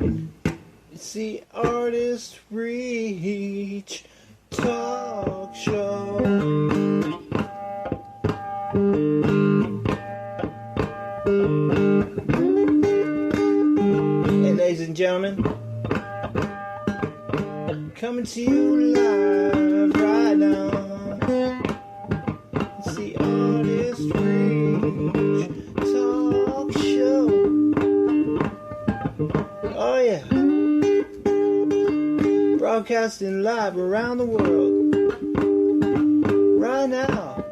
It's the Artist Reach Talk Show. Hey, ladies and gentlemen, coming to you live right now. It's the Artist Reach Talk Show. Oh yeah. Broadcasting live around the world right now.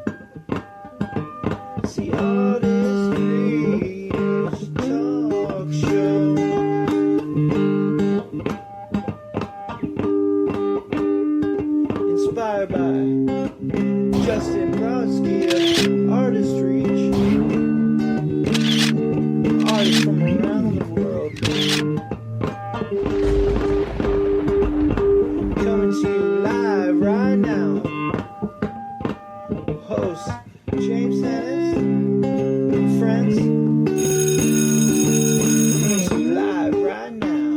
It's the Artist Reach Talk Show. Inspired by Justin Brodsky of Artist Reach. Artists from around the world. Coming to you live right now. Host James Hennis and friends. Coming to you live right now.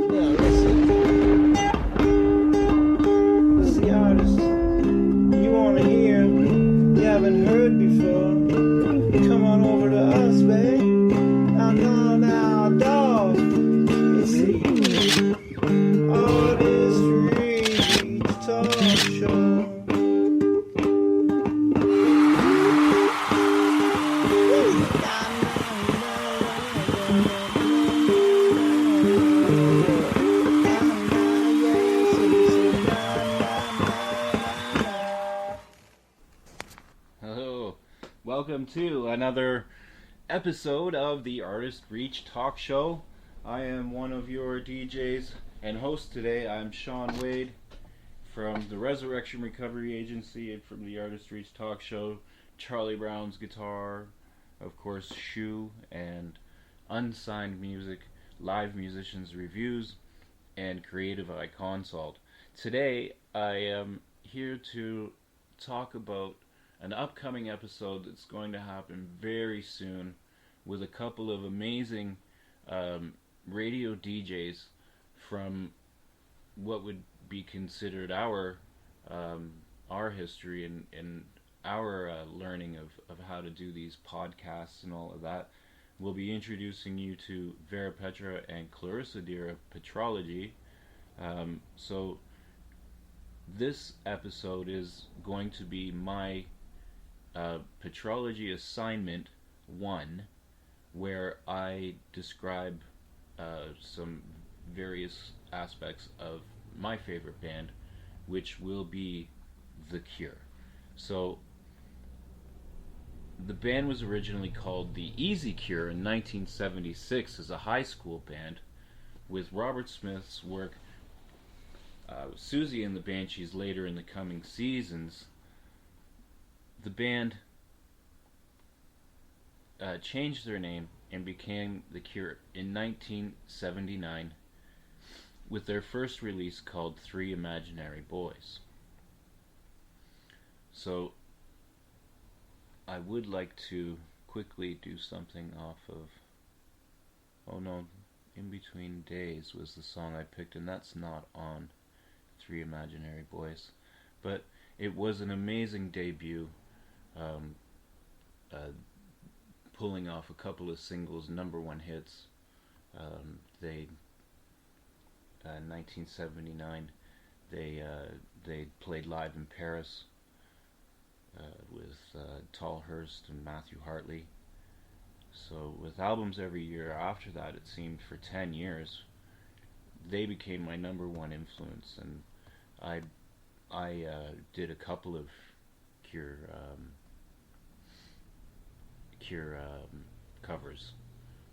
Now listen. This is the artist you want to hear, you haven't heard before. Come on over to us, babe. Now, dog. It's the Artist Reach Talk Show. Hello, welcome to another episode of the Artist Reach Talk Show. I am one of your DJs and hosts today. I'm Sean Wade from the Resurrection Recovery Agency and from the Artist Reach Talk Show. Charlie Brown's guitar, of course, Shoe, and unsigned music, live musicians reviews, and creative eye consult. Today I am here to talk about an upcoming episode that's going to happen very soon with a couple of amazing radio DJs from what would be considered our history and our learning of how to do these podcasts and all of that. We'll be introducing you to Vera, Petra, and Clarisa of Petrology. So this episode is going to be my Petrology Assignment1, where I describe some various aspects of my favorite band, which will be The Cure. So the band was originally called The Easy Cure in 1976 as a high school band, with Robert Smith's work, Susie and the Banshees later in the coming seasons. The band changed their name and became The Cure in 1979 with their first release called Three Imaginary Boys. So I would like to quickly do something off of Oh No, In Between Days was the song I picked, and that's not on Three Imaginary Boys, but it was an amazing debut, pulling off a couple of singles, number one hits. In 1979 they played live in Paris with Tallhurst and Matthew Hartley. So with albums every year after that, it seemed for 10 years, they became my number one influence, and I did a couple of Cure covers.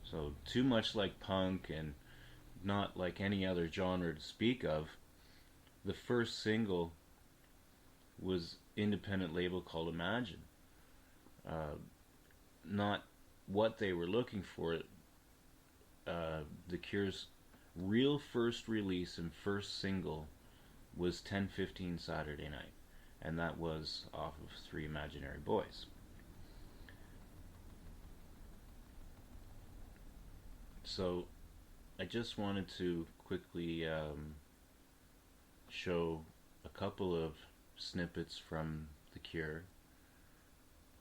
So Too Much Like Punk and Not Like Any Other Genre to Speak of. The first single was independent label called Imagine. Not what they were looking for. The Cure's real first release and first single was 10:15 Saturday Night, and that was off of Three Imaginary Boys. So I just wanted to quickly show a couple of snippets from The Cure.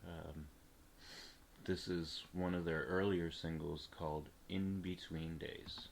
Um, this is one of their earlier singles called In Between Days.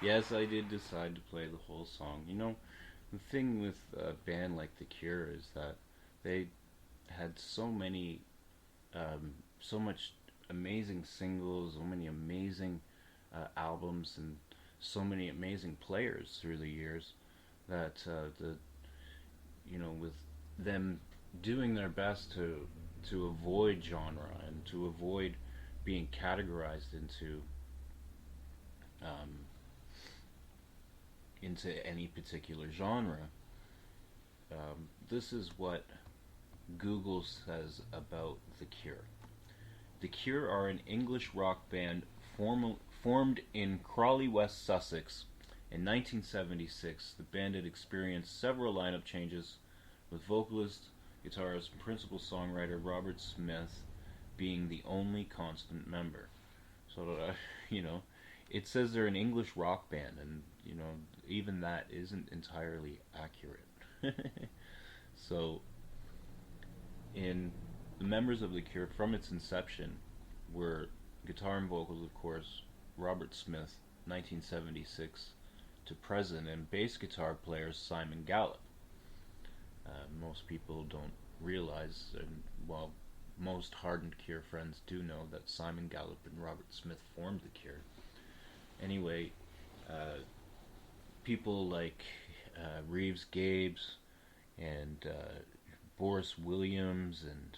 Yes, I did decide to play the whole song. You know, the thing with a band like The Cure is that they had so much amazing singles, so many amazing albums, and so many amazing players through the years that with them doing their best to avoid genre and to avoid being categorized um, into any particular genre. This is what Google says about The Cure. The Cure are an English rock band formed in Crawley, West Sussex in 1976. The band had experienced several lineup changes, with vocalist, guitarist, and principal songwriter Robert Smith being the only constant member. So, it says they're an English rock band, and even that isn't entirely accurate. So, in the members of The Cure from its inception were guitar and vocals, of course, Robert Smith, 1976 to present, and bass guitar player Simon Gallup. Most people don't realize, and well, most hardened Cure friends do know that Simon Gallup and Robert Smith formed The Cure. Anyway, people like Reeves Gabes and Boris Williams and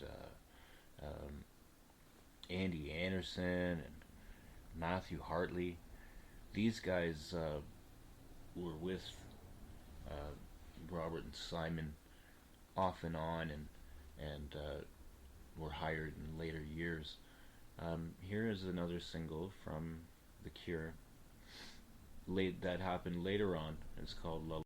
Andy Anderson and Matthew Hartley, these guys were with Robert and Simon off and on, and were hired in later years. Here is another single from The Cure that happened later on. It's called Love.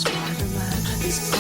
Spider-Man is